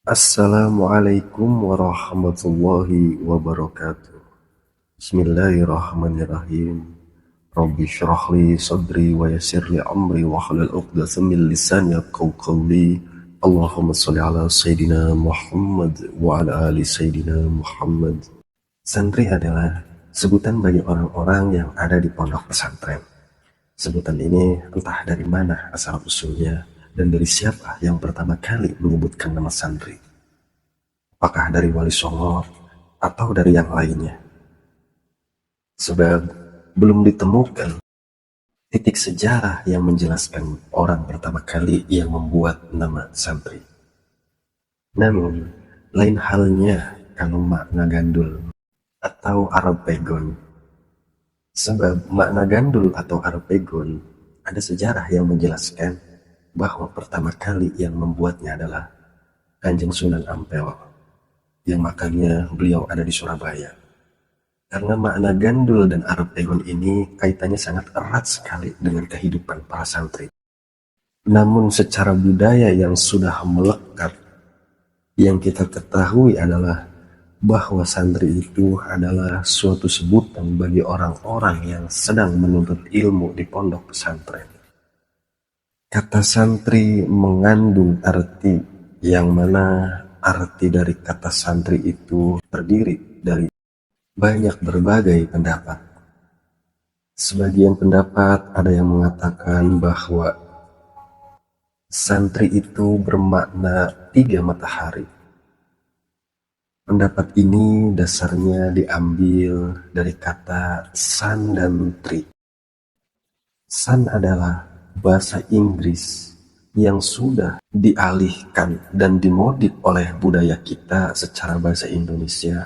Assalamualaikum warahmatullahi wabarakatuh. Bismillahirrahmanirrahim. Rabbi syrah li sadri wa yassir li amri wa hlul 'uqdatam min lisani yafqahu qawli. Allahumma shalli ala sayyidina Muhammad wa ala ali sayyidina Muhammad. Santri adalah sebutan bagi orang-orang yang ada di pondok pesantren. Sebutan ini entah dari mana asal usulnya dan dari siapa yang pertama kali menyebutkan nama santri. Apakah dari Wali Songo atau dari yang lainnya? Sebab belum ditemukan titik sejarah yang menjelaskan orang pertama kali yang membuat nama santri. Namun, lain halnya kalau makna gandul atau arpegon. Sebab makna gandul atau arpegon ada sejarah yang menjelaskan bahwa pertama kali yang membuatnya adalah Kanjeng Sunan Ampel, yang makanya beliau ada di Surabaya. Karena makna gandul dan arpegon ini kaitannya sangat erat sekali dengan kehidupan para santri. Namun secara budaya yang sudah melekat, yang kita ketahui adalah bahwa santri itu adalah suatu sebutan bagi orang-orang yang sedang menuntut ilmu di pondok pesantren. Kata santri mengandung arti yang mana arti dari kata santri itu terdiri dari banyak berbagai pendapat. Sebagian pendapat ada yang mengatakan bahwa santri itu bermakna 3 matahari. Pendapat ini dasarnya diambil dari kata sun dan tri. Sun adalah bahasa Inggris yang sudah dialihkan dan dimodif oleh budaya kita secara bahasa Indonesia,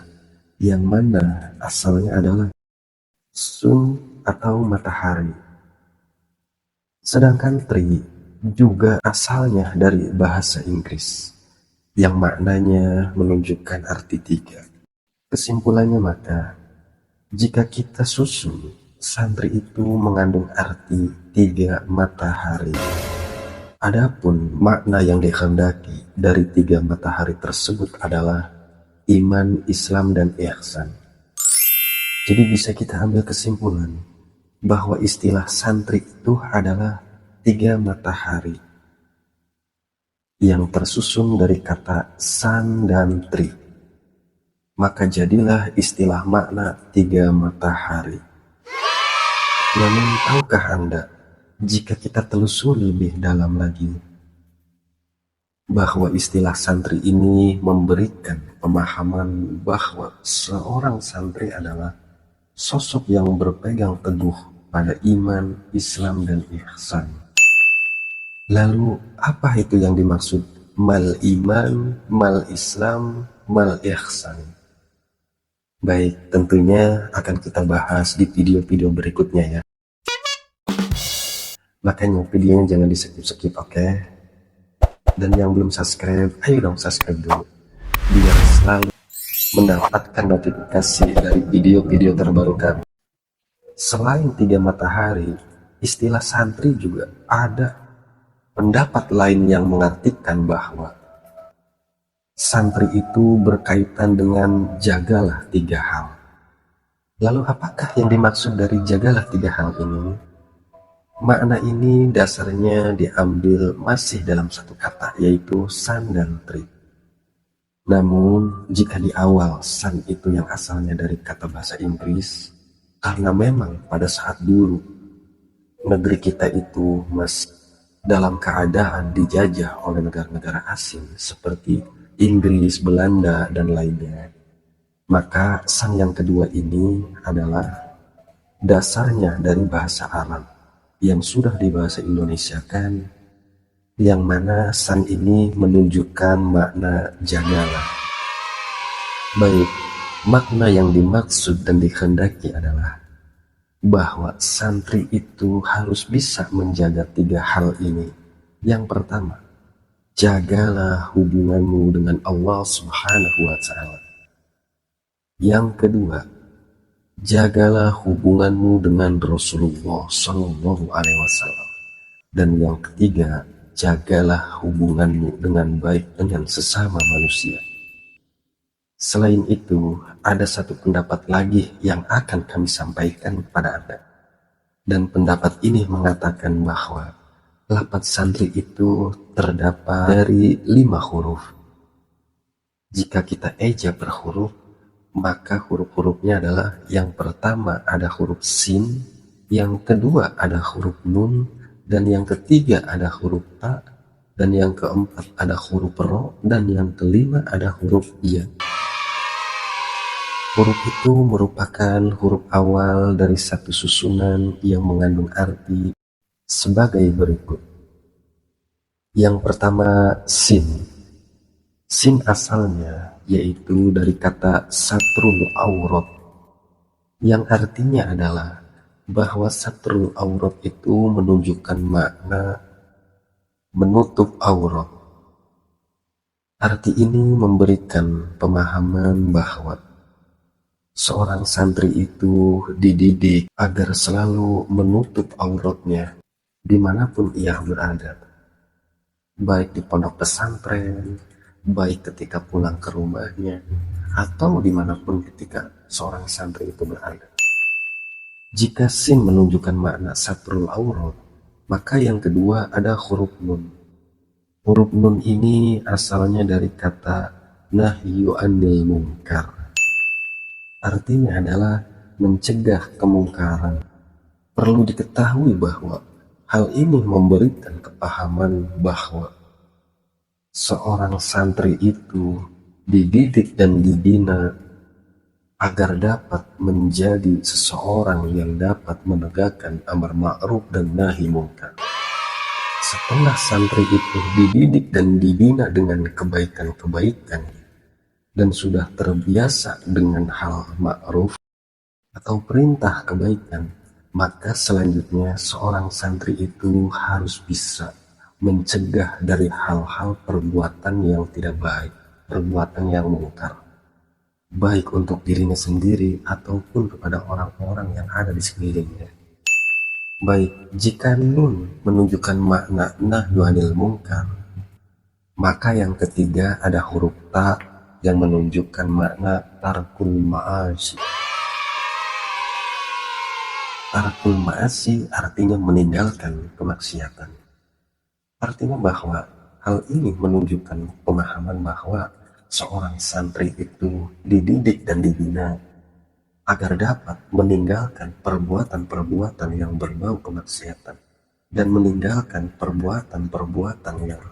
yang mana asalnya adalah sun atau matahari. Sedangkan tri juga asalnya dari bahasa Inggris, yang maknanya menunjukkan arti 3. Kesimpulannya maka, jika kita susun, santri itu mengandung arti 3 matahari. Adapun makna yang dikehendaki dari 3 matahari tersebut adalah iman, Islam, dan ihsan. Jadi bisa kita ambil kesimpulan bahwa istilah santri itu adalah 3 matahari yang tersusun dari kata san dan tri. Maka jadilah istilah makna 3 matahari. Namun tahukah Anda, jika kita telusuri lebih dalam lagi, bahwa istilah santri ini memberikan pemahaman bahwa seorang santri adalah sosok yang berpegang teguh pada iman, Islam, dan ihsan. Lalu apa itu yang dimaksud mal iman, mal Islam, mal ihsan? Baik, tentunya akan kita bahas di video-video berikutnya ya. Makanya videonya jangan di-skip, oke? Dan yang belum subscribe, ayo dong subscribe dulu, biar selalu mendapatkan notifikasi dari video-video terbaru kami. Selain 3 matahari, istilah santri juga ada pendapat lain yang mengartikan bahwa santri itu berkaitan dengan jagalah 3 hal. Lalu apakah yang dimaksud dari jagalah 3 hal ini? Makna ini dasarnya diambil masih dalam satu kata, yaitu san dan tri. Namun jika di awal san itu yang asalnya dari kata bahasa Inggris, karena memang pada saat dulu negeri kita itu masih dalam keadaan dijajah oleh negara-negara asing seperti Inggris, Belanda, dan lainnya, maka san yang kedua ini adalah dasarnya dari bahasa Arab yang sudah dibahasa Indonesiakan, yang mana san ini menunjukkan makna jagalah. Baik, makna yang dimaksud dan dikehendaki adalah bahwa santri itu harus bisa menjaga 3 hal ini. Yang pertama, jagalah hubunganmu dengan Allah Subhanahu wa Ta'ala. Yang kedua, jagalah hubunganmu dengan Rasulullah Shallallahu Alaihi Wasallam. Dan yang ketiga, jagalah hubunganmu dengan baik dengan sesama manusia. Selain itu, ada satu pendapat lagi yang akan kami sampaikan kepada Anda. Dan pendapat ini mengatakan bahwa lafaz santri itu terdapat dari 5 huruf. Jika kita eja per huruf, maka huruf-hurufnya adalah yang pertama ada huruf sin, yang kedua ada huruf nun, dan yang ketiga ada huruf ta, dan yang keempat ada huruf ro, dan yang kelima ada huruf ya. Huruf itu merupakan huruf awal dari satu susunan yang mengandung arti sebagai berikut. Yang pertama, sin. Sin asalnya yaitu dari kata satrul aurat, yang artinya adalah bahwa satrul aurat itu menunjukkan makna menutup aurat. Arti ini memberikan pemahaman bahwa seorang santri itu dididik agar selalu menutup auratnya dimanapun ia berada, baik di pondok pesantren, baik ketika pulang ke rumahnya, atau dimanapun ketika seorang santri itu berada. Jika sin menunjukkan makna satrul aurat, maka yang kedua ada huruf nun. Huruf nun ini asalnya dari kata nahyu anil munkar. Artinya adalah mencegah kemungkaran. Perlu diketahui bahwa hal ini memberikan kepahaman bahwa seorang santri itu dididik dan dibina agar dapat menjadi seseorang yang dapat menegakkan amar ma'ruf dan nahi munkar. Setelah santri itu dididik dan dibina dengan kebaikan-kebaikan dan sudah terbiasa dengan hal ma'ruf atau perintah kebaikan, maka selanjutnya seorang santri itu harus bisa mencegah dari hal-hal perbuatan yang tidak baik, perbuatan yang mungkar, baik untuk dirinya sendiri ataupun kepada orang-orang yang ada di sekelilingnya. Baik, jika nun menunjukkan makna nahyu anil munkar, maka yang ketiga ada huruf ta yang menunjukkan makna tarkul ma'asi. Tarkul ma'asi artinya meninggalkan kemaksiatan. Artinya bahwa hal ini menunjukkan pemahaman bahwa seorang santri itu dididik dan dibina agar dapat meninggalkan perbuatan-perbuatan yang berbau kemaksiatan dan meninggalkan perbuatan-perbuatan yang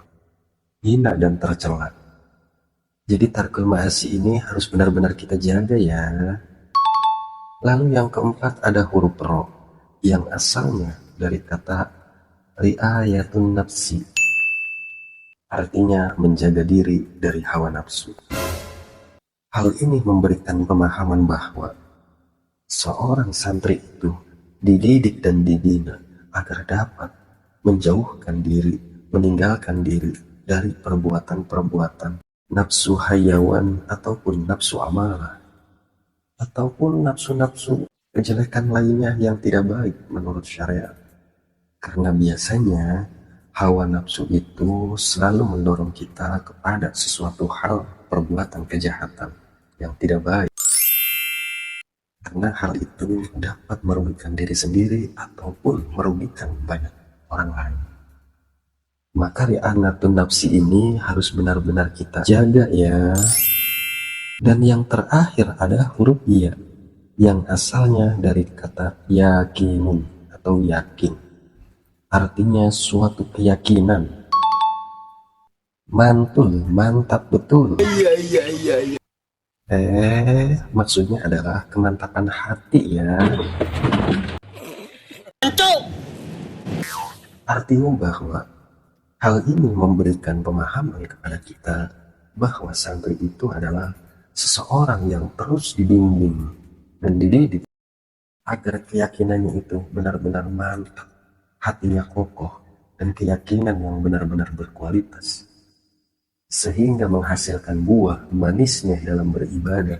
hina dan tercela. Jadi tarkul ma'asi ini harus benar-benar kita jaga ya. Lalu yang keempat ada huruf ro, yang asalnya dari kata ri'ayatun nafsi. Artinya menjaga diri dari hawa nafsu. Hal ini memberikan pemahaman bahwa seorang santri itu dididik dan dibina agar dapat menjauhkan diri, meninggalkan diri dari perbuatan-perbuatan nafsu hayawan ataupun nafsu amarah ataupun nafsu-nafsu kejelekan lainnya yang tidak baik menurut syariat. Karena biasanya hawa nafsu itu selalu mendorong kita kepada sesuatu hal perbuatan kejahatan yang tidak baik. Karena hal itu dapat merugikan diri sendiri ataupun merugikan banyak orang lain. Maka ri'anatun nafsi ini harus benar-benar kita jaga ya. Dan yang terakhir ada huruf ya, yang asalnya dari kata yakinun atau yakin. Artinya suatu keyakinan. Mantul, mantap betul. Maksudnya adalah kemantapan hati ya. Artinya bahwa hal ini memberikan pemahaman kepada kita bahwa santri itu adalah seseorang yang terus dibimbing dan dididik agar keyakinannya itu benar-benar mantap, hatinya kokoh, dan keyakinan yang benar-benar berkualitas, sehingga menghasilkan buah manisnya dalam beribadah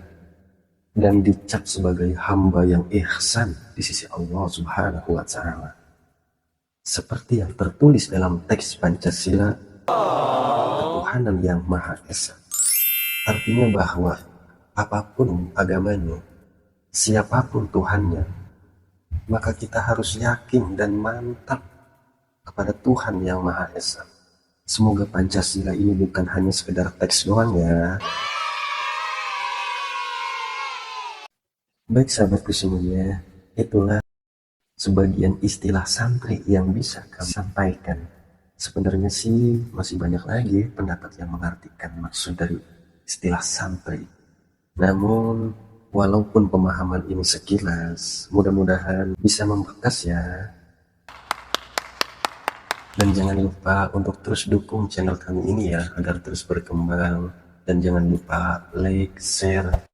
dan dicap sebagai hamba yang ihsan di sisi Allah Subhanahu wa Ta'ala. Seperti yang tertulis dalam teks Pancasila, ketuhanan yang Maha Esa. Artinya bahwa apapun agamanya, siapapun Tuhannya, maka kita harus yakin dan mantap kepada Tuhan yang Maha Esa. Semoga Pancasila ini bukan hanya sekedar teks doang ya. Baik sahabatku semuanya, itulah sebagian istilah santri yang bisa kami sampaikan. Sebenarnya sih masih banyak lagi pendapat yang mengartikan maksud dari istilah santri. Namun, walaupun pemahaman ini sekilas, mudah-mudahan bisa membekas ya. Dan jangan lupa untuk terus dukung channel kami ini ya, agar terus berkembang. Dan jangan lupa like, share.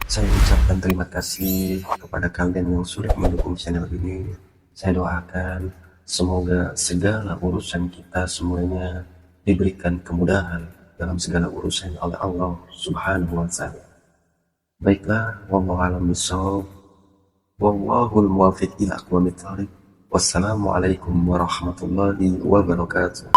Saya ucapkan terima kasih kepada kalian yang sudah mendukung channel ini. Saya doakan semoga segala urusan kita semuanya diberikan kemudahan dalam segala urusan oleh Allah Subhanahu wa Ta'ala. Baiklah, wallahu a'lam bishawab. Wallahul muwaffiq ila aqwamit thoriq. Wassalamualaikum warahmatullahi wabarakatuh.